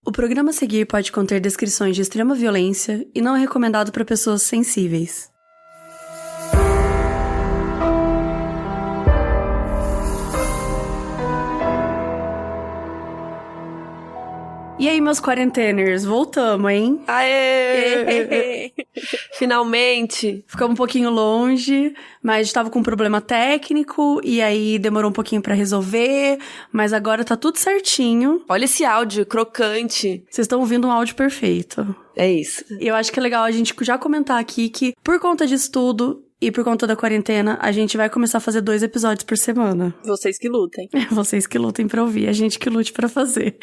O programa a seguir pode conter descrições de extrema violência e não é recomendado para pessoas sensíveis. E aí, meus quarenteners, voltamos, hein? Aê! Finalmente! Ficamos um pouquinho longe, mas estava com um problema técnico e aí demorou um pouquinho pra resolver, mas agora tá tudo certinho. Olha esse áudio crocante. Vocês estão ouvindo um áudio perfeito. É isso. E eu acho que é legal a gente já comentar aqui que, por conta disso tudo e por conta da quarentena, a gente vai começar a fazer 2 episódios por semana. Vocês que lutem. Vocês que lutem pra ouvir, a gente que lute pra fazer.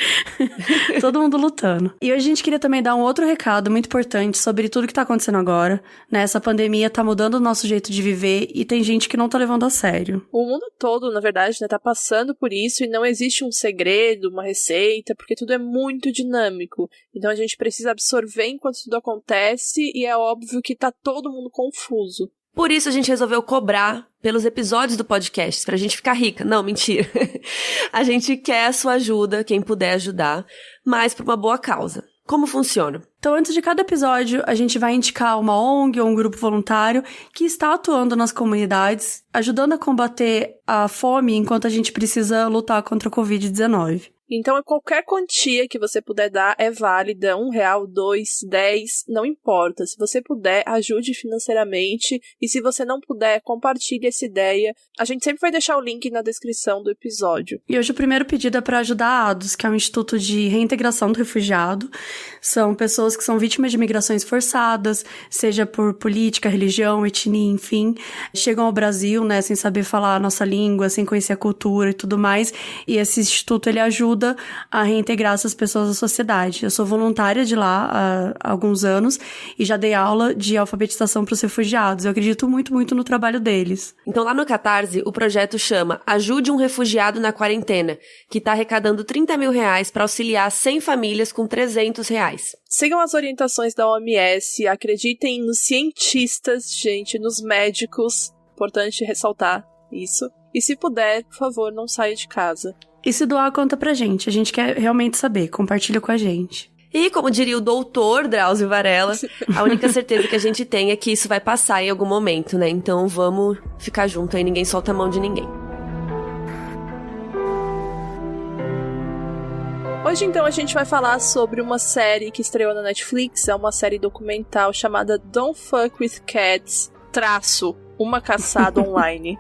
Todo mundo lutando. E hoje a gente queria também dar um outro recado muito importante sobre tudo que tá acontecendo agora, né? Essa pandemia tá mudando o nosso jeito de viver e tem gente que não tá levando a sério. O mundo todo, na verdade, né, tá passando por isso e não existe um segredo, uma receita, porque tudo é muito dinâmico. Então a gente precisa absorver enquanto tudo acontece e é óbvio que tá todo mundo confuso. Por isso a gente resolveu cobrar pelos episódios do podcast, pra gente ficar rica. Não, mentira. A gente quer a sua ajuda, quem puder ajudar, mas por uma boa causa. Como funciona? Então, antes de cada episódio, a gente vai indicar uma ONG ou um grupo voluntário que está atuando nas comunidades, ajudando a combater a fome enquanto a gente precisa lutar contra a Covid-19. Então, qualquer quantia que você puder dar é válida, R$1, 2, 10, não importa. Se você puder, ajude financeiramente. E se você não puder, compartilhe essa ideia. A gente sempre vai deixar o link na descrição do episódio. E hoje o primeiro pedido é para ajudar a ADOS, que é o Instituto de Reintegração do Refugiado. São pessoas que são vítimas de migrações forçadas, seja por política, religião, etnia, enfim. Chegam ao Brasil, né, sem saber falar a nossa língua, sem conhecer a cultura e tudo mais. E esse instituto, ele ajuda a reintegrar essas pessoas à sociedade. Eu sou voluntária de lá há alguns anos e já dei aula de alfabetização para os refugiados. Eu acredito muito, muito no trabalho deles. Então lá no Catarse, o projeto chama Ajude um Refugiado na Quarentena, que está arrecadando R$30 mil para auxiliar 100 famílias com R$300. Sigam as orientações da OMS, acreditem nos cientistas, gente, nos médicos. Importante ressaltar isso. E se puder, por favor, não saia de casa. E se doar, conta pra gente. A gente quer realmente saber. Compartilha com a gente. E, como diria o doutor Drauzio Varela, a única certeza que a gente tem é que isso vai passar em algum momento, né? Então vamos ficar junto aí, ninguém solta a mão de ninguém. Hoje, então, a gente vai falar sobre uma série que estreou na Netflix. É uma série documental chamada Don't Fuck With Cats, Uma Caçada Online.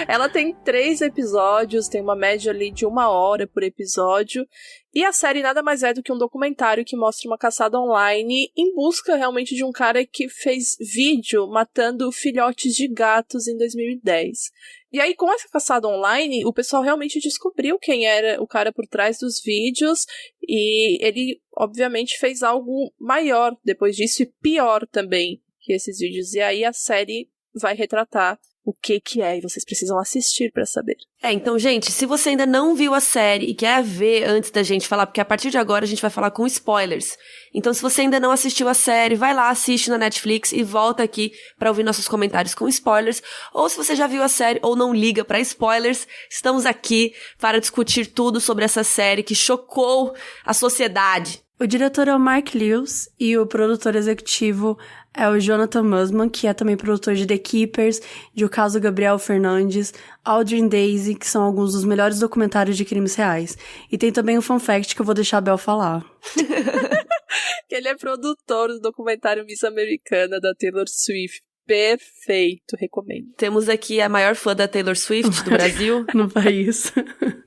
Ela tem 3 episódios, tem uma média ali de 1 hora por episódio, e a série nada mais é do que um documentário que mostra uma caçada online em busca realmente de um cara que fez vídeo matando filhotes de gatos em 2010. E aí, com essa caçada online, o pessoal realmente descobriu quem era o cara por trás dos vídeos, e ele, obviamente, fez algo maior depois disso, e pior também que esses vídeos. E aí a série vai retratar o que é, e vocês precisam assistir pra saber. Então, gente, se você ainda não viu a série e quer ver antes da gente falar, porque a partir de agora a gente vai falar com spoilers. Então, se você ainda não assistiu a série, vai lá, assiste na Netflix e volta aqui pra ouvir nossos comentários com spoilers. Ou se você já viu a série ou não liga pra spoilers, estamos aqui para discutir tudo sobre essa série que chocou a sociedade. O diretor é o Mark Lewis e o produtor executivo é o Jonathan Musman, que é também produtor de The Keepers, de O Caso Gabriel Fernandes, Audrey & Daisy, que são alguns dos melhores documentários de crimes reais. E tem também um fun fact que eu vou deixar a Bel falar. Que ele é produtor do documentário Miss Americana, da Taylor Swift. Perfeito, recomendo. Temos aqui a maior fã da Taylor Swift do Brasil. No país.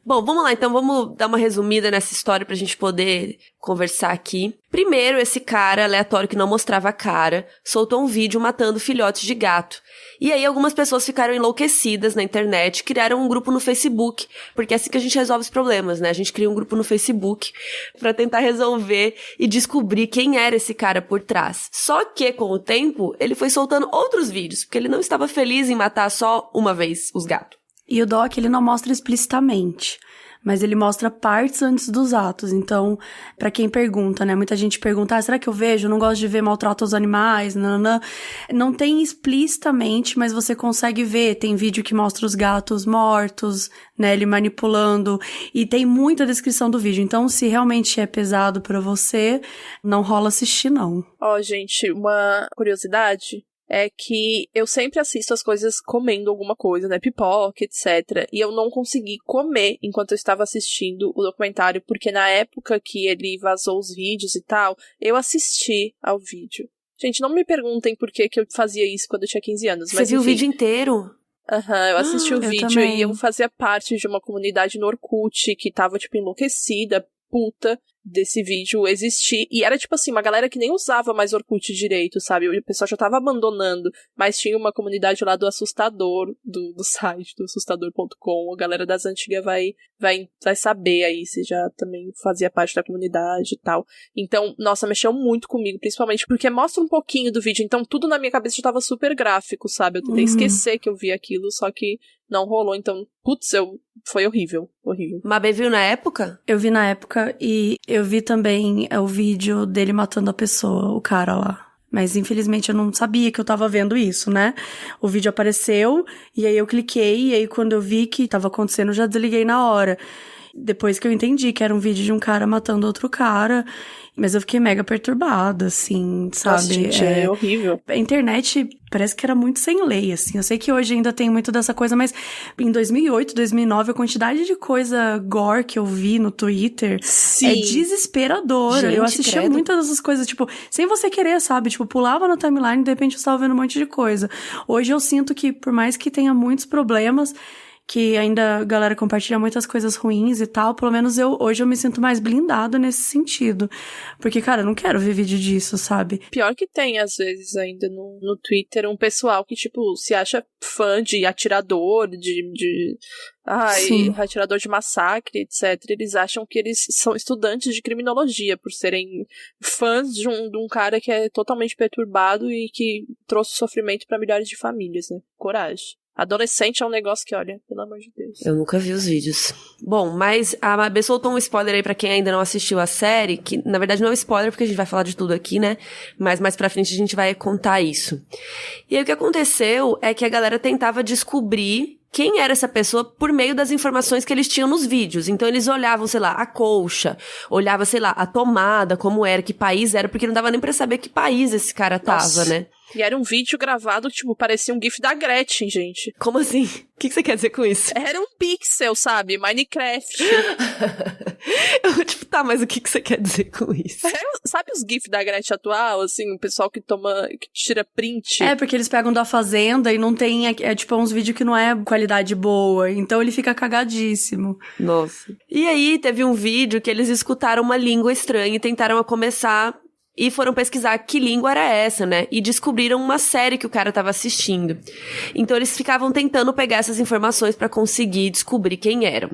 Bom, vamos lá, então vamos dar uma resumida nessa história pra gente poder conversar aqui. Primeiro, esse cara aleatório que não mostrava a cara soltou um vídeo matando filhotes de gato. E aí algumas pessoas ficaram enlouquecidas na internet, criaram um grupo no Facebook, porque é assim que a gente resolve os problemas, né? A gente cria um grupo no Facebook pra tentar resolver e descobrir quem era esse cara por trás. Só que, com o tempo, ele foi soltando outros vídeos, porque ele não estava feliz em matar só uma vez os gatos. E o doc, ele não mostra explicitamente, mas ele mostra partes antes dos atos. Então, pra quem pergunta, né? Muita gente pergunta, será que eu vejo? Eu não gosto de ver maltrato aos animais, nananã. Não tem explicitamente, mas você consegue ver. Tem vídeo que mostra os gatos mortos, né? Ele manipulando. E tem muita descrição do vídeo. Então, se realmente é pesado pra você, não rola assistir, não. Gente, uma curiosidade é que eu sempre assisto as coisas comendo alguma coisa, né? Pipoca, etc. E eu não consegui comer enquanto eu estava assistindo o documentário, porque na época que ele vazou os vídeos e tal, eu assisti ao vídeo. Gente, não me perguntem por que eu fazia isso quando eu tinha 15 anos. Você viu o vídeo inteiro? Eu assisti o vídeo também. E eu fazia parte de uma comunidade no Orkut que tava, tipo, enlouquecida, puta desse vídeo existir, e era tipo assim, uma galera que nem usava mais Orkut direito, sabe, o pessoal já tava abandonando, mas tinha uma comunidade lá do Assustador, do site, do assustador.com, a galera das antigas vai saber aí, se já também fazia parte da comunidade e tal, então, nossa, mexeu muito comigo, principalmente porque mostra um pouquinho do vídeo, então tudo na minha cabeça já tava super gráfico, sabe, eu tentei esquecer que eu vi aquilo, só que não rolou, então, putz, foi horrível. Mabê viu na época? Eu vi na época e eu vi também o vídeo dele matando a pessoa, o cara lá. Mas, infelizmente, eu não sabia que eu tava vendo isso, né? O vídeo apareceu, e aí eu cliquei, e aí quando eu vi que tava acontecendo, eu já desliguei na hora. Depois que eu entendi que era um vídeo de um cara matando outro cara, mas eu fiquei mega perturbada, assim, sabe? Nossa, gente, é horrível. A internet parece que era muito sem lei, assim. Eu sei que hoje ainda tem muito dessa coisa, mas em 2008, 2009, a quantidade de coisa gore que eu vi no Twitter é desesperadora. Gente, eu assistia credo. muitas dessas coisas, tipo, sem você querer, sabe? Tipo, pulava na timeline e de repente eu estava vendo um monte de coisa. Hoje eu sinto que, por mais que tenha muitos problemas, que ainda a galera compartilha muitas coisas ruins e tal, pelo menos hoje eu me sinto mais blindada nesse sentido. Porque, cara, eu não quero ver vídeo disso, sabe? Pior que tem, às vezes, ainda no Twitter, um pessoal que, tipo, se acha fã de atirador, Sim. atirador de massacre, etc. Eles acham que eles são estudantes de criminologia, por serem fãs de um cara que é totalmente perturbado e que trouxe sofrimento pra milhares de famílias, né? Coragem. Adolescente é um negócio que, olha, pelo amor de Deus. Eu nunca vi os vídeos. Bom, mas a Mabê soltou um spoiler aí pra quem ainda não assistiu a série, que na verdade não é um spoiler porque a gente vai falar de tudo aqui, né? Mas mais pra frente a gente vai contar isso. E aí o que aconteceu é que a galera tentava descobrir quem era essa pessoa por meio das informações que eles tinham nos vídeos. Então eles olhavam, sei lá, a colcha, olhava, sei lá, a tomada, como era, que país era, porque não dava nem pra saber que país esse cara tava, Nossa. né? E era um vídeo gravado, tipo, parecia um gif da Gretchen, gente. Como assim? O que você quer dizer com isso? Era um pixel, sabe? Minecraft. Eu, tipo, tá, mas o que você quer dizer com isso? Sabe os gifs da Gretchen atual, assim, o pessoal que tira print? É, porque eles pegam da Fazenda e não tem, tipo, uns vídeos que não é qualidade boa, então ele fica cagadíssimo. Nossa. E aí, teve um vídeo que eles escutaram uma língua estranha e tentaram começar e foram pesquisar que língua era essa, né? E descobriram uma série que o cara tava assistindo. Então eles ficavam tentando pegar essas informações pra conseguir descobrir quem eram.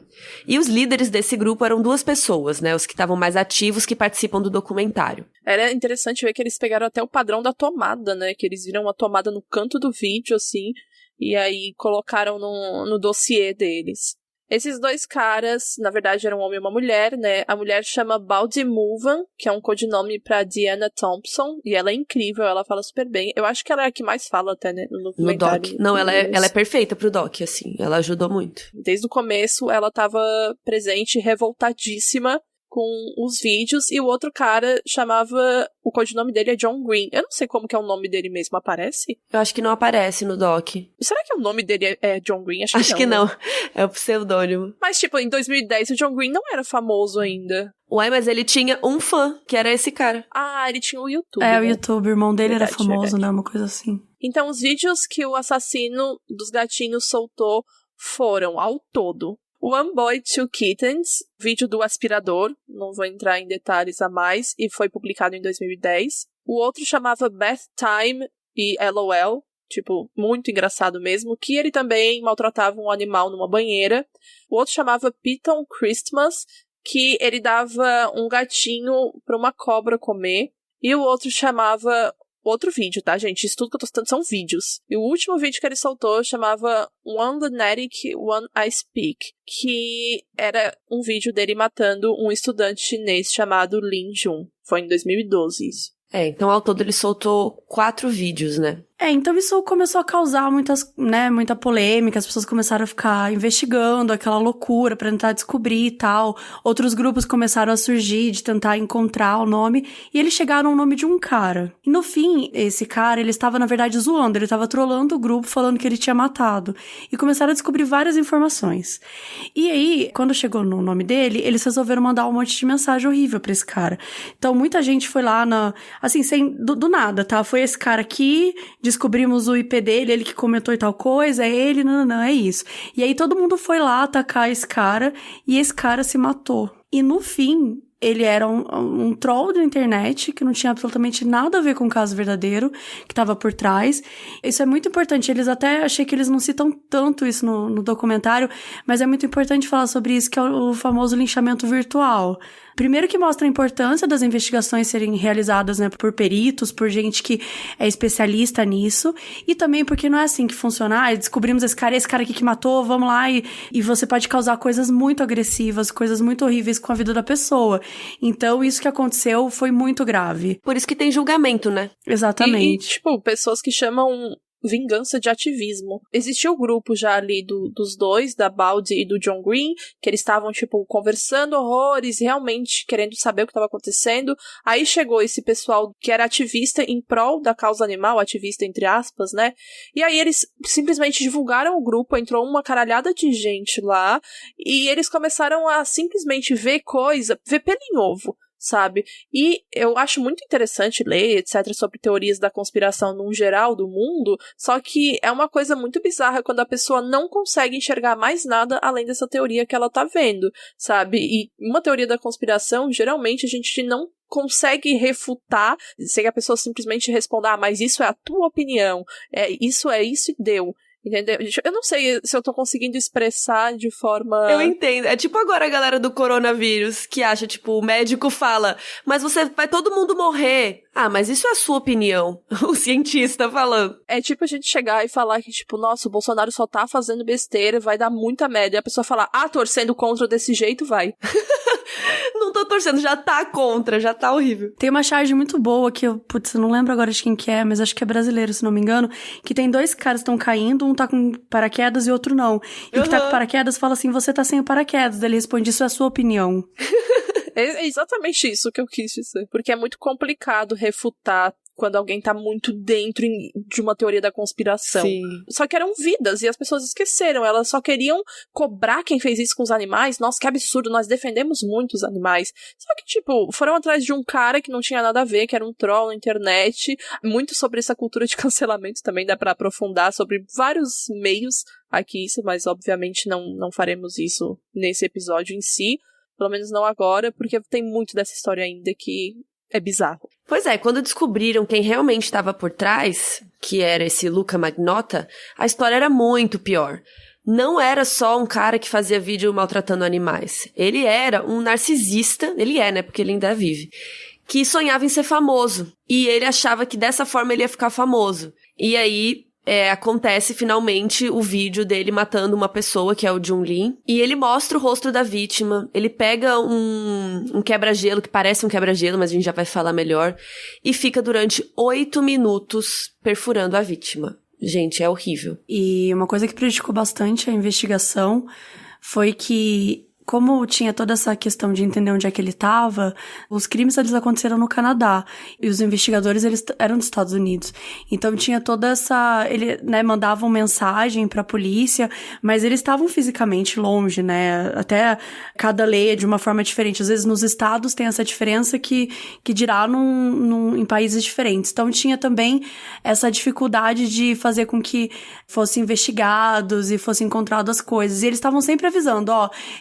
E os líderes desse grupo eram 2 pessoas, né? Os que estavam mais ativos, que participam do documentário. Era interessante ver que eles pegaram até o padrão da tomada, né? Que eles viram a tomada no canto do vídeo, assim, e aí colocaram no dossiê deles. Esses 2 caras, na verdade, eram um homem e uma mulher, né? A mulher chama Baldy Mulvan, que é um codinome pra Diana Thompson, e ela é incrível, ela fala super bem. Eu acho que ela é a que mais fala até, né? No documentário. Doc. Não, ela é perfeita pro Doc, assim. Ela ajudou muito. Desde o começo, ela tava presente, revoltadíssima com os vídeos, e o outro cara chamava... O codinome dele é John Green. Eu não sei como que é o nome dele mesmo, aparece? Eu acho que não aparece no Doc. Será que o nome dele é John Green? Acho que não. É o pseudônimo. Mas, tipo, em 2010 o John Green não era famoso ainda. Ué, mas ele tinha um fã, que era esse cara. Ah, ele tinha o YouTube. É, né? o YouTube, o irmão dele Verdade, era famoso, verdade. né? Uma coisa assim. Então, os vídeos que o assassino dos gatinhos soltou foram, ao todo, One Boy, Two Kittens, vídeo do aspirador, não vou entrar em detalhes a mais, e foi publicado em 2010. O outro chamava Bath Time e LOL, tipo, muito engraçado mesmo, que ele também maltratava um animal numa banheira. O outro chamava Piton Christmas, que ele dava um gatinho pra uma cobra comer. E o outro chamava outro vídeo, tá, gente? Isso tudo que eu tô citando são vídeos. E o último vídeo que ele soltou chamava One Lunatic, One I Speak, que era um vídeo dele matando um estudante chinês chamado Lin Jun. Foi em 2012 isso. Então ao todo ele soltou 4 vídeos, né? Então isso começou a causar muita polêmica, as pessoas começaram a ficar investigando aquela loucura pra tentar descobrir e tal. Outros grupos começaram a surgir de tentar encontrar o nome, e eles chegaram ao nome de um cara. E no fim, esse cara, ele estava na verdade zoando, ele estava trolando o grupo falando que ele tinha matado. E começaram a descobrir várias informações. E aí, quando chegou no nome dele, eles resolveram mandar um monte de mensagem horrível pra esse cara. Então muita gente foi lá do nada, tá? Foi esse cara aqui, descobrimos o IP dele, ele que comentou e tal coisa, é ele, não, é isso. E aí todo mundo foi lá atacar esse cara, e esse cara se matou. E no fim, ele era um troll da internet, que não tinha absolutamente nada a ver com o caso verdadeiro, que estava por trás. Isso é muito importante, achei que eles não citam tanto isso no documentário, mas é muito importante falar sobre isso, que é o famoso linchamento virtual. Primeiro que mostra a importância das investigações serem realizadas, né, por peritos, por gente que é especialista nisso, e também porque não é assim que funciona, descobrimos esse cara aqui que matou, vamos lá, e você pode causar coisas muito agressivas, coisas muito horríveis com a vida da pessoa. Então, isso que aconteceu foi muito grave. Por isso que tem julgamento, né? Exatamente. E pessoas que chamam vingança de ativismo. Existia o grupo já ali dos dois, da Baldy e do John Green, que eles estavam, conversando horrores, realmente querendo saber o que estava acontecendo. Aí chegou esse pessoal que era ativista em prol da causa animal, ativista entre aspas, né? E aí eles simplesmente divulgaram o grupo, entrou uma caralhada de gente lá, e eles começaram a simplesmente ver pelo em ovo, sabe? E eu acho muito interessante ler, etc., sobre teorias da conspiração no geral do mundo, só que é uma coisa muito bizarra quando a pessoa não consegue enxergar mais nada além dessa teoria que ela tá vendo, sabe? E uma teoria da conspiração, geralmente a gente não consegue refutar sem a pessoa simplesmente responder, mas isso é a tua opinião, isso e deu. Entendeu? Eu não sei se eu tô conseguindo expressar de forma... Eu entendo. É tipo agora a galera do coronavírus, que acha, o médico fala, mas vai todo mundo morrer. Mas isso é a sua opinião. O cientista falando. É tipo a gente chegar e falar que, nossa, o Bolsonaro só tá fazendo besteira, vai dar muita merda. E a pessoa falar, torcendo contra desse jeito, vai. Não tô torcendo, já tá contra, já tá horrível. Tem uma charge muito boa que eu não lembro agora de quem que é, mas acho que é brasileiro, se não me engano, que tem 2 caras que estão caindo, um tá com paraquedas e outro não. E o que tá com paraquedas fala assim, você tá sem o paraquedas. Ele responde, isso é a sua opinião. É exatamente isso que eu quis dizer. Porque é muito complicado refutar quando alguém tá muito dentro de uma teoria da conspiração. Sim. Só que eram vidas e as pessoas esqueceram. Elas só queriam cobrar quem fez isso com os animais. Nossa, que absurdo, nós defendemos muito os animais. Só que, foram atrás de um cara que não tinha nada a ver, que era um troll na internet. Muito sobre essa cultura de cancelamento também dá pra aprofundar sobre vários meios aqui, mas obviamente não faremos isso nesse episódio em si. Pelo menos não agora, porque tem muito dessa história ainda que é bizarro. Pois é, quando descobriram quem realmente estava por trás, que era esse Luca Magnotta, a história era muito pior. Não era só um cara que fazia vídeo maltratando animais. Ele era um narcisista, ele é, né, porque ele ainda vive, que sonhava em ser famoso. E ele achava que dessa forma ele ia ficar famoso. E aí... acontece finalmente o vídeo dele matando uma pessoa, que é o Jun Lin, e ele mostra o rosto da vítima, ele pega um quebra-gelo, que parece um quebra-gelo, mas a gente já vai falar melhor, e fica durante 8 minutos perfurando a vítima. Gente, é horrível. E uma coisa que prejudicou bastante a investigação foi que, como tinha toda essa questão de entender onde é que ele estava, os crimes eles aconteceram no Canadá e os investigadores eles eram dos Estados Unidos. Então tinha toda essa... Ele, né, mandavam mensagem pra polícia, mas eles estavam fisicamente longe, né? Até cada lei é de uma forma diferente. Às vezes nos estados tem essa diferença que dirá em países diferentes. Então tinha também essa dificuldade de fazer com que fossem investigados e fossem encontradas as coisas. E eles estavam sempre avisando,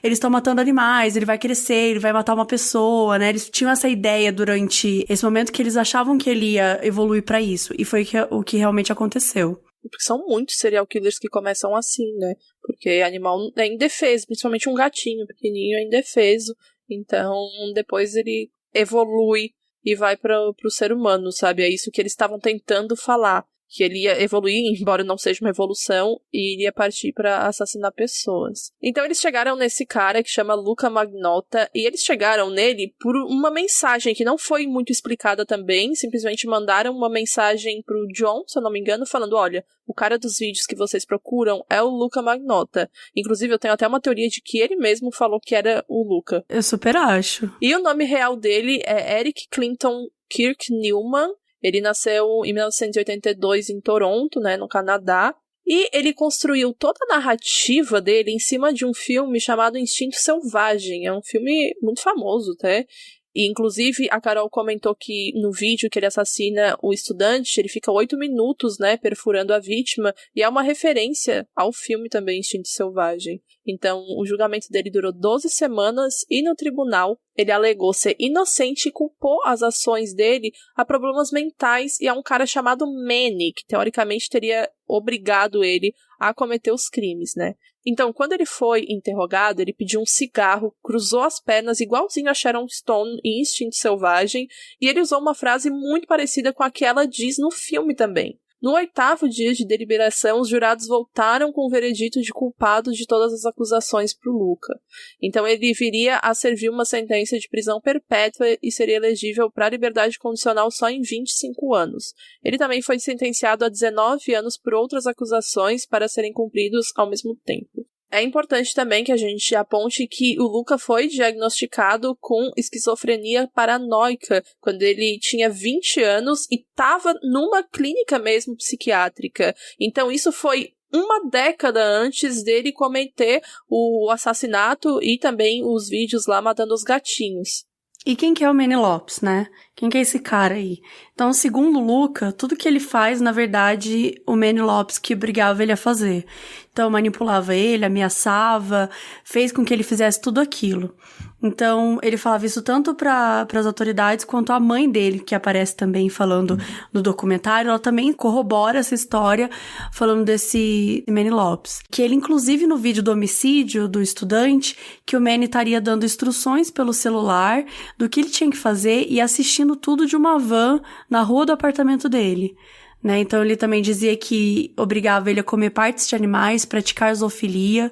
eles estão matando animais, ele vai crescer, ele vai matar uma pessoa, né? Eles tinham essa ideia durante esse momento que eles achavam que ele ia evoluir pra isso. E foi o que realmente aconteceu. Porque são muitos serial killers que começam assim, né? Porque animal é indefeso, principalmente um gatinho pequenininho é indefeso. Então, depois ele evolui e vai pro ser humano, sabe? É isso que eles estavam tentando falar. Que ele ia evoluir, embora não seja uma evolução, e iria partir para assassinar pessoas. Então eles chegaram nesse cara que chama Luca Magnotta, e eles chegaram nele por uma mensagem que não foi muito explicada também, simplesmente mandaram uma mensagem pro John, se eu não me engano, falando, olha, o cara dos vídeos que vocês procuram é o Luca Magnotta. Inclusive eu tenho até uma teoria de que ele mesmo falou que era o Luca. Eu super acho. E o nome real dele é Eric Clinton Kirk Newman. Ele nasceu em 1982 em Toronto, né, no Canadá, e ele construiu toda a narrativa dele em cima de um filme chamado Instinto Selvagem. É um filme muito famoso, até. E, inclusive, a Carol comentou que no vídeo que ele assassina o estudante, ele fica 8 minutos, né, perfurando a vítima, e é uma referência ao filme também, Instinto Selvagem. Então, o julgamento dele durou 12 semanas, e no tribunal, ele alegou ser inocente e culpou as ações dele a problemas mentais e a um cara chamado Manny, que teoricamente teria obrigado ele a cometer os crimes, né? Então, quando ele foi interrogado, ele pediu um cigarro, cruzou as pernas igualzinho a Sharon Stone em Instinto Selvagem, e ele usou uma frase muito parecida com a que ela diz no filme também. No 8º dia de deliberação, os jurados voltaram com o veredito de culpado de todas as acusações para o Luca. Então ele viria a servir uma sentença de prisão perpétua e seria elegível para liberdade condicional só em 25 anos. Ele também foi sentenciado a 19 anos por outras acusações para serem cumpridos ao mesmo tempo. É importante também que a gente aponte que o Luca foi diagnosticado com esquizofrenia paranoica quando ele tinha 20 anos e estava numa clínica mesmo psiquiátrica. Então isso foi uma década antes dele cometer o assassinato e também os vídeos lá matando os gatinhos. E quem que é o Manny Lopes, né? Quem que é esse cara aí? Então, segundo o Luca, tudo que ele faz, na verdade, o Manny Lopes que obrigava ele a fazer. Então, manipulava ele, ameaçava, fez com que ele fizesse tudo aquilo. Então, ele falava isso tanto para as autoridades quanto a mãe dele, que aparece também falando no documentário. Ela também corrobora essa história falando desse Manny Lopes. Que ele, inclusive, no vídeo do homicídio do estudante, que o Manny estaria dando instruções pelo celular do que ele tinha que fazer e assistindo tudo de uma van na rua do apartamento dele. Né? Então, ele também dizia que obrigava ele a comer partes de animais, praticar zoofilia.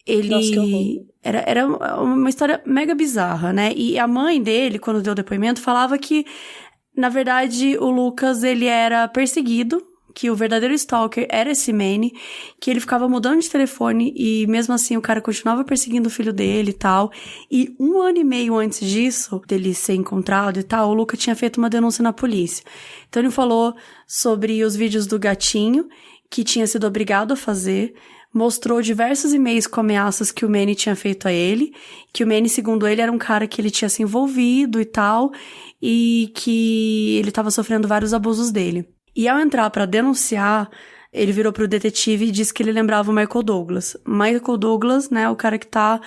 Ele... Nossa, que horror. Era uma história mega bizarra, né? E a mãe dele, quando deu o depoimento, falava que, na verdade, o Lucas, ele era perseguido, que o verdadeiro stalker era esse Manny, que ele ficava mudando de telefone e, mesmo assim, o cara continuava perseguindo o filho dele e tal. E 1 ano e meio antes disso, dele ser encontrado e tal, o Lucas tinha feito uma denúncia na polícia. Então, ele falou sobre os vídeos do gatinho, que tinha sido obrigado a fazer, mostrou diversos e-mails com ameaças que o Manny tinha feito a ele, que o Manny, segundo ele, era um cara que ele tinha se envolvido e tal, e que ele estava sofrendo vários abusos dele. E ao entrar para denunciar, ele virou pro detetive e disse que ele lembrava o Michael Douglas. Michael Douglas, né, o cara que tá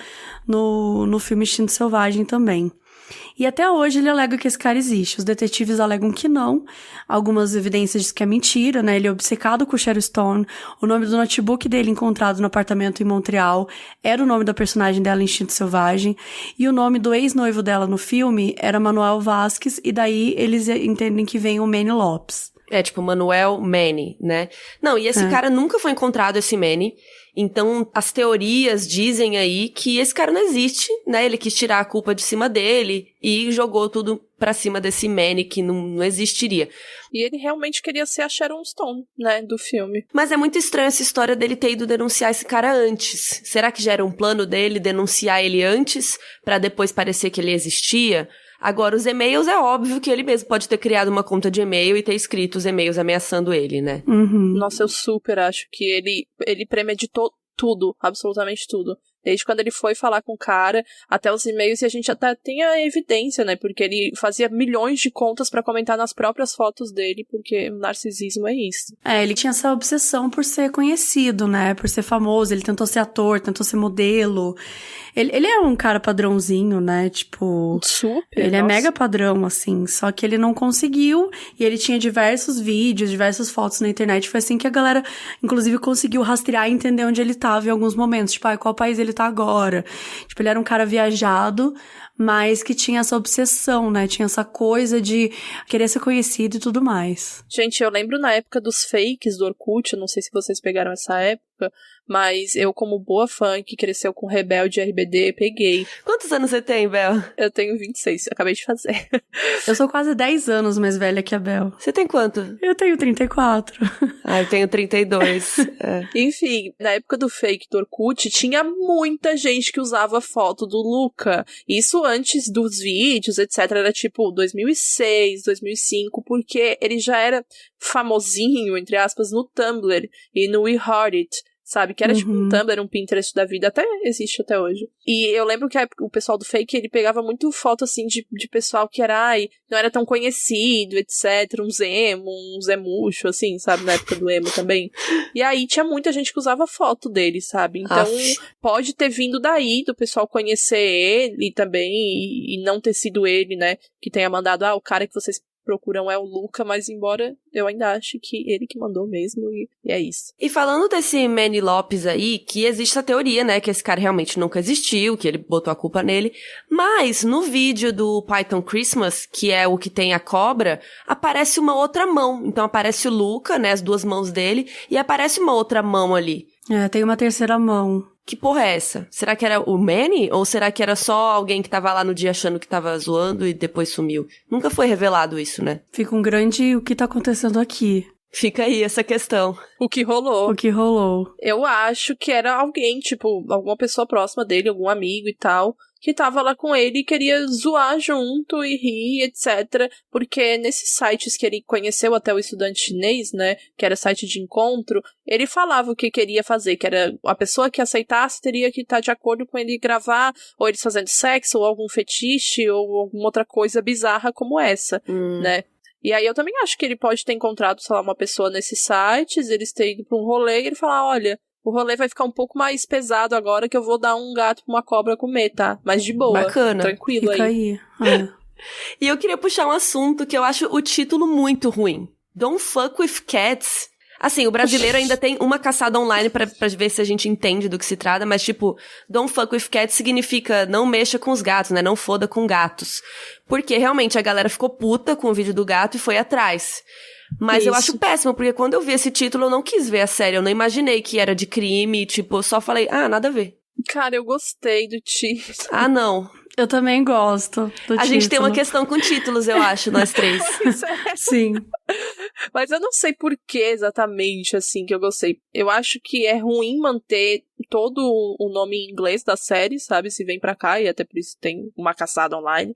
no filme Instinto Selvagem também. E até hoje ele alega que esse cara existe. Os detetives alegam que não. Algumas evidências dizem que é mentira, né? Ele é obcecado com o Sharon Stone. O nome do notebook dele encontrado no apartamento em Montreal era o nome da personagem dela em Instinto Selvagem. E o nome do ex-noivo dela no filme era Manuel Vasquez. E daí eles entendem que vem o Manny Lopes. É, tipo, Manuel Manny, né? Não, e esse cara nunca foi encontrado, esse Manny. Então, as teorias dizem aí que esse cara não existe, né? Ele quis tirar a culpa de cima dele e jogou tudo pra cima desse Manny que não existiria. E ele realmente queria ser a Sharon Stone, né, do filme. Mas é muito estranho essa história dele ter ido denunciar esse cara antes. Será que já era um plano dele denunciar ele antes, pra depois parecer que ele existia? Agora, os e-mails é óbvio que ele mesmo pode ter criado uma conta de e-mail e ter escrito os e-mails ameaçando ele, né? Uhum. Nossa, eu super acho que ele premeditou tudo, absolutamente tudo. Desde quando ele foi falar com o cara, até os e-mails, e a gente até tem a evidência, né? Porque ele fazia milhões de contas pra comentar nas próprias fotos dele, porque o narcisismo é isso. É, ele tinha essa obsessão por ser conhecido, né? Por ser famoso, ele tentou ser ator, tentou ser modelo. Ele é um cara padrãozinho, né? Tipo... Super, ele é mega padrão, assim. Só que ele não conseguiu, e ele tinha diversos vídeos, diversas fotos na internet. Foi assim que a galera, inclusive, conseguiu rastrear e entender onde ele tava em alguns momentos. Tipo, qual país ele tá agora. Tipo, ele era um cara viajado, mas que tinha essa obsessão, né? Tinha essa coisa de querer ser conhecido e tudo mais. Gente, eu lembro na época dos fakes do Orkut, eu não sei se vocês pegaram essa época, mas eu, como boa fã que cresceu com Rebelde e RBD, peguei. Quantos anos você tem, Bel? Eu tenho 26, acabei de fazer. Eu sou quase 10 anos mais velha que a Bel. Você tem quanto? Eu tenho 34. Ah, eu tenho 32. Enfim, na época do fake do Orkut, tinha muita gente que usava foto do Luca. Isso antes dos vídeos, etc. Era tipo 2006, 2005, porque ele já era famosinho, entre aspas, no Tumblr e no We Heart It, sabe? Que era tipo um Tumblr, um Pinterest da vida, até existe até hoje. E eu lembro que o pessoal do fake, ele pegava muito foto, assim, de pessoal que era, não era tão conhecido, etc. Um emo, um zemucho, assim, sabe? Na época do emo também. E aí tinha muita gente que usava foto dele, sabe? Então, pode ter vindo daí, do pessoal conhecer ele também, e não ter sido ele, né? Que tenha mandado, o cara que vocês procuram é o Luca, mas embora eu ainda ache que ele que mandou mesmo, e é isso. E falando desse Manny Lopes aí, que existe a teoria, né, que esse cara realmente nunca existiu, que ele botou a culpa nele, mas no vídeo do Python Christmas, que é o que tem a cobra, aparece uma outra mão. Então aparece o Luca, né, as duas mãos dele, e aparece uma outra mão ali. Tem uma terceira mão. Que porra é essa? Será que era o Manny? Ou será que era só alguém que tava lá no dia achando que tava zoando e depois sumiu? Nunca foi revelado isso, né? Fica um grande o que tá acontecendo aqui. Fica aí essa questão. O que rolou. O que rolou. Eu acho que era alguém, tipo, alguma pessoa próxima dele, algum amigo e tal, que tava lá com ele e queria zoar junto e rir, etc. Porque nesses sites que ele conheceu até o estudante chinês, né, que era site de encontro, ele falava o que queria fazer, que era a pessoa que aceitasse teria que estar de acordo com ele gravar, ou eles fazendo sexo, ou algum fetiche, ou alguma outra coisa bizarra como essa, né. E aí eu também acho que ele pode ter encontrado, sei lá, uma pessoa nesses sites, eles terem ido pra um rolê e ele falar, olha, o rolê vai ficar um pouco mais pesado agora que eu vou dar um gato pra uma cobra comer, tá? Mas de boa. Bacana. Tranquilo. Fica aí. E eu queria puxar um assunto que eu acho o título muito ruim. Don't Fuck With Cats. Assim, o brasileiro ainda tem uma caçada online pra ver se a gente entende do que se trata, mas tipo, Don't Fuck With Cats significa não mexa com os gatos, né? Não foda com gatos. Porque realmente a galera ficou puta com o vídeo do gato e foi atrás. Mas eu acho péssimo, porque quando eu vi esse título eu não quis ver a série, eu não imaginei que era de crime, tipo, eu só falei, nada a ver. Cara, eu gostei do título. Não. Eu também gosto do título. A gente tem uma questão com títulos, eu acho, nós três. Sim. Mas eu não sei por que exatamente, assim, que eu gostei. Eu acho que é ruim manter todo o nome em inglês da série, sabe? Se vem pra cá, e até por isso tem uma caçada online.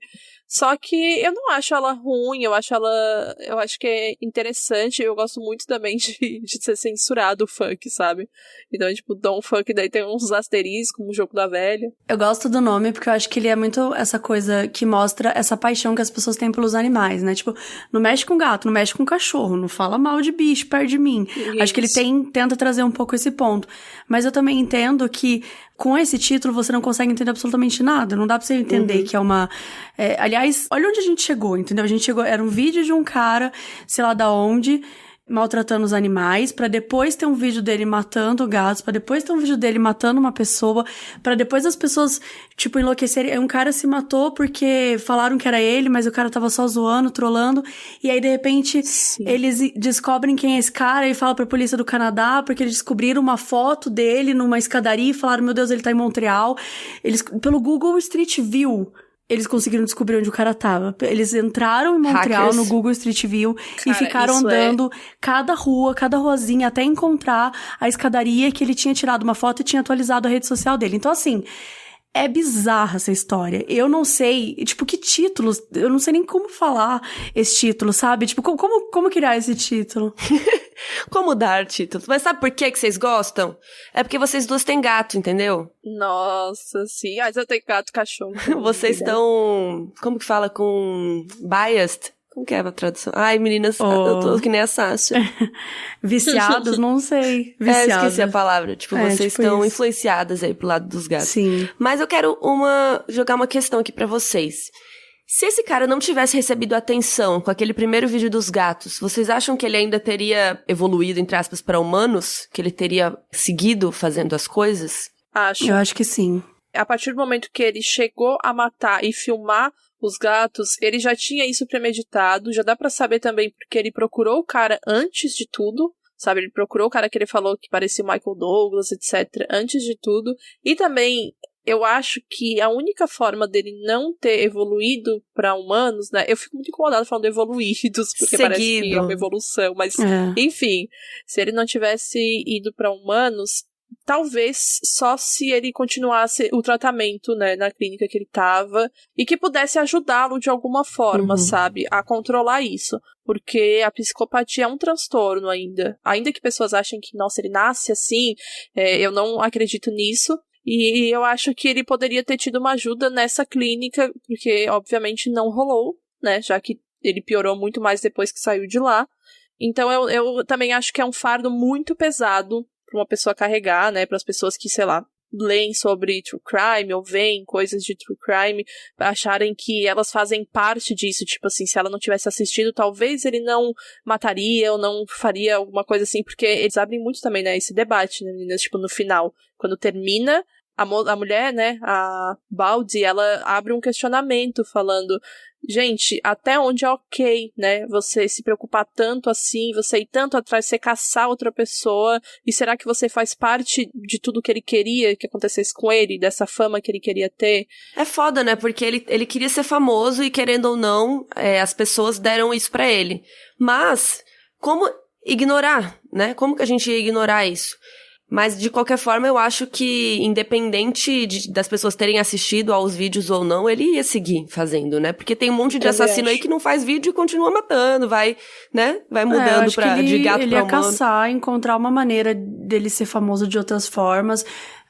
Só que eu não acho ela ruim, eu acho que é interessante, eu gosto muito também de ser censurado o funk, sabe? Então, tipo, Don't Fuck, daí tem uns asteriscos, como o jogo da velha. Eu gosto do nome porque eu acho que ele é muito essa coisa que mostra essa paixão que as pessoas têm pelos animais, né? Tipo, não mexe com gato, não mexe com cachorro, não fala mal de bicho perto de mim. Isso. Acho que ele tenta trazer um pouco esse ponto. Mas eu também entendo que com esse título você não consegue entender absolutamente nada. Não dá pra você entender que é uma... aliás, olha onde a gente chegou, entendeu? A gente chegou... Era um vídeo de um cara, sei lá da onde, maltratando os animais, pra depois ter um vídeo dele matando gatos, pra depois ter um vídeo dele matando uma pessoa, pra depois as pessoas, tipo, enlouquecerem. Um cara se matou porque falaram que era ele, mas o cara tava só zoando, trolando, e aí, de repente, eles descobrem quem é esse cara e falam pra polícia do Canadá, porque eles descobriram uma foto dele numa escadaria e falaram, meu Deus, ele tá em Montreal. Eles, pelo Google Street View, eles conseguiram descobrir onde o cara tava. Eles entraram em Montreal, Hackers. no Google Street View, Cara, e ficaram isso andando cada rua, cada ruazinha, até encontrar a escadaria que ele tinha tirado uma foto e tinha atualizado a rede social dele. Então, assim, é bizarra essa história. Eu não sei, tipo, que títulos... Eu não sei nem como falar esse título, sabe? Tipo, como criar esse título? Como dar títulos? Mas sabe por que vocês gostam? É porque vocês duas têm gato, entendeu? Nossa, sim. Mas eu tenho gato e cachorro. Vocês estão... Como que fala? Com... biased? Como que é a tradução? Ai, meninas, eu tô que nem a Sasha. Viciados? Não sei. Viciadas. Eu esqueci a palavra. Tipo, vocês tipo estão isso. influenciadas aí pro lado dos gatos. Sim. Mas eu quero jogar uma questão aqui pra vocês. Se esse cara não tivesse recebido atenção com aquele primeiro vídeo dos gatos, vocês acham que ele ainda teria evoluído, entre aspas, pra humanos? Que ele teria seguido fazendo as coisas? Acho. Eu acho que sim. a partir do momento que ele chegou a matar e filmar os gatos, ele já tinha isso premeditado, já dá pra saber também porque ele procurou o cara antes de tudo, sabe? Ele procurou o cara que ele falou que parecia o Michael Douglas, etc., antes de tudo. E também, eu acho que a única forma dele não ter evoluído pra humanos, né? Eu fico muito incomodada falando evoluídos, porque parece que é uma evolução, mas, enfim, se ele não tivesse ido pra humanos, talvez só se ele continuasse o tratamento, né, na clínica que ele tava, e que pudesse ajudá-lo de alguma forma, sabe, a controlar isso. Porque a psicopatia é um transtorno ainda. Ainda que pessoas achem que, nossa, ele nasce assim, eu não acredito nisso. E eu acho que ele poderia ter tido uma ajuda nessa clínica, porque obviamente não rolou, né, já que ele piorou muito mais depois que saiu de lá. Então eu também acho que é um fardo muito pesado pra uma pessoa carregar, né, para as pessoas que, sei lá, leem sobre true crime ou veem coisas de true crime, acharem que elas fazem parte disso, tipo assim, se ela não tivesse assistido, talvez ele não mataria ou não faria alguma coisa assim, porque eles abrem muito também, né, esse debate, né, meninas, tipo, no final, quando termina, a mulher, né, a Baldi, ela abre um questionamento falando, gente, até onde é ok, né, você se preocupar tanto assim, você ir tanto atrás, você caçar outra pessoa, e será que você faz parte de tudo que ele queria que acontecesse com ele, dessa fama que ele queria ter? É foda, né, porque ele queria ser famoso e, querendo ou não, as pessoas deram isso pra ele. Mas, como ignorar, né, como que a gente ia ignorar isso? Mas, de qualquer forma, eu acho que, independente das pessoas terem assistido aos vídeos ou não, ele ia seguir fazendo, né? Porque tem um monte de assassino aí que não faz vídeo e continua matando, vai, né? Vai mudando de gato pra humano. Ele ia caçar, encontrar uma maneira dele ser famoso de outras formas.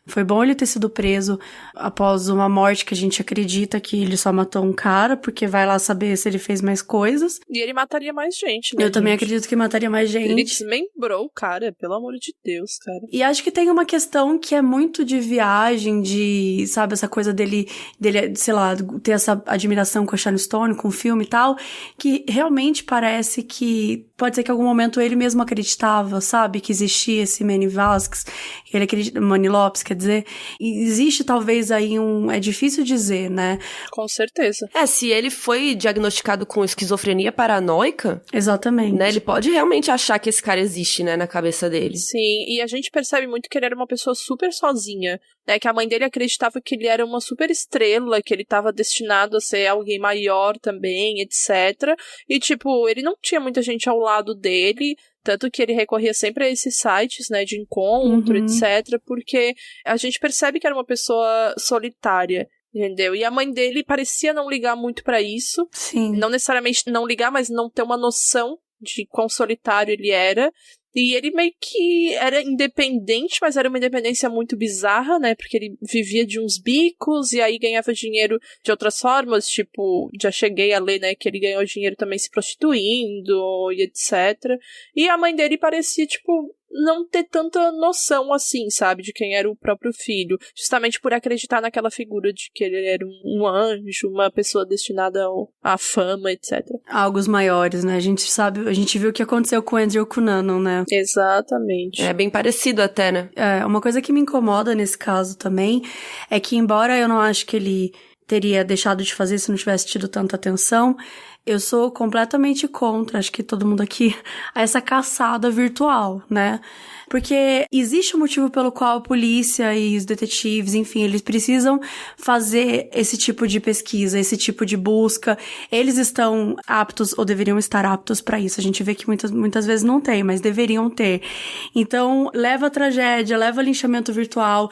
Foi bom ele ter sido preso após uma morte que a gente acredita que ele só matou um cara, porque vai lá saber se ele fez mais coisas. E ele mataria mais gente, né? Eu também acredito que mataria mais gente. Ele desmembrou o cara, pelo amor de Deus, cara. E acho que tem uma questão que é muito de viagem, de, sabe, essa coisa dele, sei lá, ter essa admiração com a Sharon Stone, com o filme e tal, que realmente parece que pode ser que em algum momento ele mesmo acreditava, sabe, que existia esse Manny Vasquez, ele acredita, Manny Lopes, quer dizer, e existe talvez aí é difícil dizer, né? Com certeza. Se ele foi diagnosticado com esquizofrenia paranoica... Exatamente. Né, ele pode realmente achar que esse cara existe, né, na cabeça dele. Sim, e a gente percebe muito que ele era uma pessoa super sozinha, né, que a mãe dele acreditava que ele era uma super estrela, que ele estava destinado a ser alguém maior também, etc. E, tipo, ele não tinha muita gente ao lado dele, tanto que ele recorria sempre a esses sites, né, de encontro, etc, porque a gente percebe que era uma pessoa solitária, entendeu? E a mãe dele parecia não ligar muito pra isso. Sim. Não necessariamente não ligar, mas não ter uma noção de quão solitário ele era. E ele meio que era independente, mas era uma independência muito bizarra, né? Porque ele vivia de uns bicos e aí ganhava dinheiro de outras formas. Tipo, já cheguei a ler, né, que ele ganhou dinheiro também se prostituindo e etc. E a mãe dele parecia, tipo, não ter tanta noção assim, sabe, de quem era o próprio filho, justamente por acreditar naquela figura de que ele era um anjo, uma pessoa destinada à fama, etc. Algos maiores, né? A gente sabe, a gente viu o que aconteceu com o Andrew Cunanan, né? Exatamente. É bem parecido até, né? Uma coisa que me incomoda nesse caso também é que, embora eu não acho que ele teria deixado de fazer se não tivesse tido tanta atenção, eu sou completamente contra, acho que todo mundo aqui, a essa caçada virtual, né? Porque existe um motivo pelo qual a polícia e os detetives, enfim, eles precisam fazer esse tipo de pesquisa, esse tipo de busca. Eles estão aptos ou deveriam estar aptos para isso. A gente vê que muitas vezes não tem, mas deveriam ter. Então, leva a tragédia, leva linchamento virtual.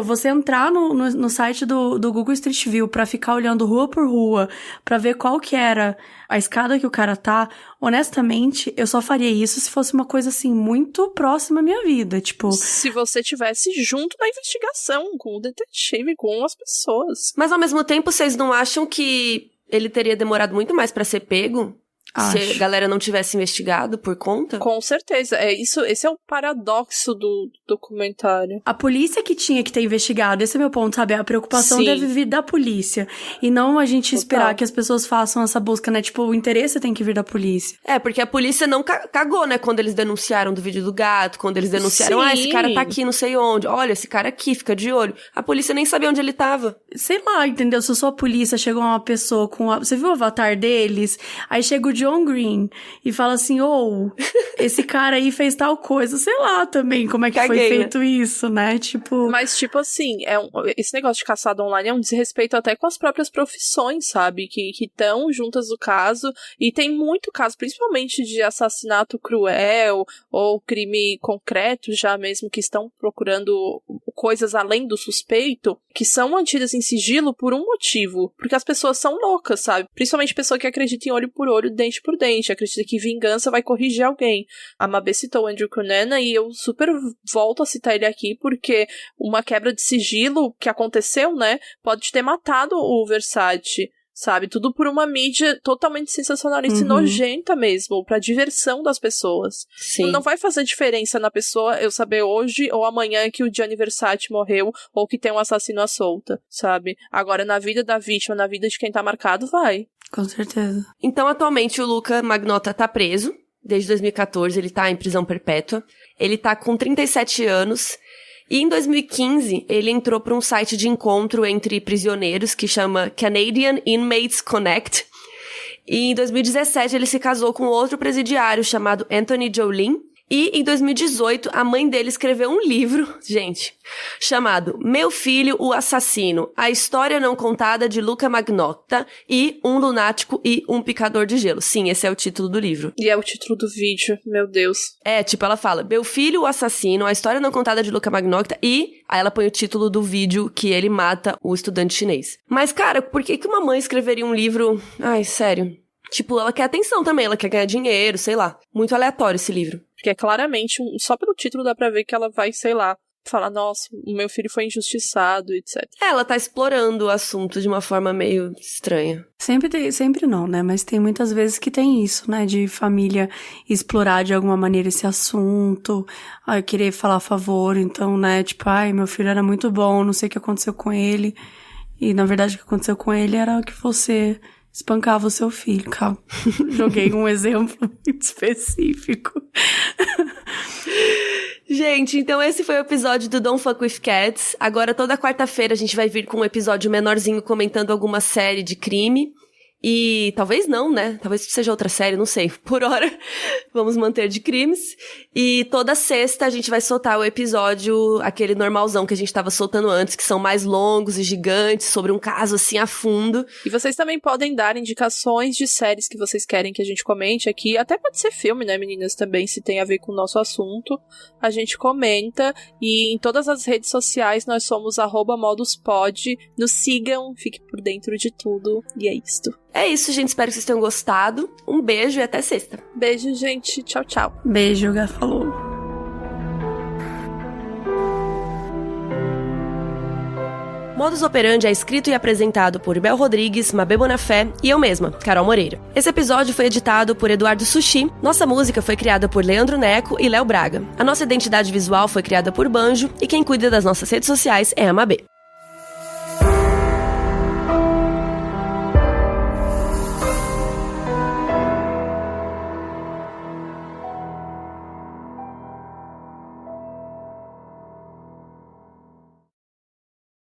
Você entrar no site do Google Street View pra ficar olhando rua por rua, pra ver qual que era a escada que o cara tá, honestamente, eu só faria isso se fosse uma coisa, assim, muito próxima à minha vida, tipo... Se você tivesse junto na investigação, com o detetive, com as pessoas. Mas, ao mesmo tempo, vocês não acham que ele teria demorado muito mais pra ser pego? Se a galera não tivesse investigado por conta? Com certeza. Esse é o paradoxo do documentário. A polícia que tinha que ter investigado, esse é meu ponto, sabe? A preocupação deve vir da polícia. E não a gente esperar que as pessoas façam essa busca, né? Tipo, o interesse tem que vir da polícia. Porque a polícia não cagou, né? Quando eles denunciaram do vídeo do gato, quando eles denunciaram, esse cara tá aqui, não sei onde. Olha, esse cara aqui, fica de olho. A polícia nem sabia onde ele tava. Sei lá, entendeu? Se eu sou a polícia, chegou uma pessoa com... Você viu o avatar deles? Aí chega o John Green e fala assim, esse cara aí fez tal coisa. Sei lá também como é que foi feito isso, né? Tipo... Mas, tipo assim, esse negócio de caçada online é um desrespeito até com as próprias profissões, sabe? Que estão juntas do caso. E tem muito caso, principalmente de assassinato cruel ou crime concreto já mesmo, que estão procurando coisas além do suspeito, que são mantidas em sigilo por um motivo. Porque as pessoas são loucas, sabe? Principalmente pessoa que acredita em olho por olho, dente por dente. Acredita que vingança vai corrigir alguém. A Mabê citou o Andrew Cunanan e eu super volto a citar ele aqui porque uma quebra de sigilo que aconteceu, né, pode ter matado o Versace, sabe? Tudo por uma mídia totalmente sensacionalista e nojenta mesmo, pra diversão das pessoas. Sim. Não vai fazer diferença na pessoa eu saber hoje ou amanhã que o Gianni Versace morreu ou que tem um assassino à solta, sabe? Agora, na vida da vítima, na vida de quem tá marcado, vai. Com certeza. Então, atualmente, o Luca Magnotta tá preso. Desde 2014, ele tá em prisão perpétua. Ele tá com 37 anos. E em 2015, ele entrou para um site de encontro entre prisioneiros que chama Canadian Inmates Connect. E em 2017, ele se casou com outro presidiário chamado Anthony Jolin. E em 2018, a mãe dele escreveu um livro, gente, chamado Meu Filho, o Assassino, a história não contada de Luca Magnotta e um lunático e um picador de gelo. Sim, esse é o título do livro. E é o título do vídeo, meu Deus. Ela fala, Meu Filho, o Assassino, a história não contada de Luca Magnotta e... Aí ela põe o título do vídeo que ele mata o estudante chinês. Mas, cara, por que uma mãe escreveria um livro... Ai, sério... Tipo, ela quer atenção também, ela quer ganhar dinheiro, sei lá. Muito aleatório esse livro. Porque é claramente, só pelo título dá pra ver que ela vai, sei lá, falar, nossa, o meu filho foi injustiçado, etc. Ela tá explorando o assunto de uma forma meio estranha. Sempre não, né? Mas tem muitas vezes que tem isso, né? De família explorar de alguma maneira esse assunto, querer falar a favor, então, né? Tipo, meu filho era muito bom, não sei o que aconteceu com ele. E, na verdade, o que aconteceu com ele era que você... espancava o seu filho, calma. Joguei um exemplo muito específico. Gente, então esse foi o episódio do Don't Fuck With Cats. Agora, toda quarta-feira, a gente vai vir com um episódio menorzinho comentando alguma série de crime. E talvez não, né? Talvez seja outra série, não sei. Por hora, vamos manter de crimes. E toda sexta a gente vai soltar o episódio, aquele normalzão que a gente tava soltando antes, que são mais longos e gigantes, sobre um caso assim a fundo. E vocês também podem dar indicações de séries que vocês querem que a gente comente aqui. Até pode ser filme, né, meninas, também, se tem a ver com o nosso assunto. A gente comenta. E em todas as redes sociais nós somos @moduspod. Nos sigam, fique por dentro de tudo. E é isto. É isso, gente. Espero que vocês tenham gostado. Um beijo e até sexta. Beijo, gente. Tchau, tchau. Beijo, Gá. Falou. Modus Operandi é escrito e apresentado por Bel Rodrigues, Mabê Bonafé e eu mesma, Carol Moreira. Esse episódio foi editado por Eduardo Sushi. Nossa música foi criada por Leandro Neco e Léo Braga. A nossa identidade visual foi criada por Banjo e quem cuida das nossas redes sociais é a Mabê.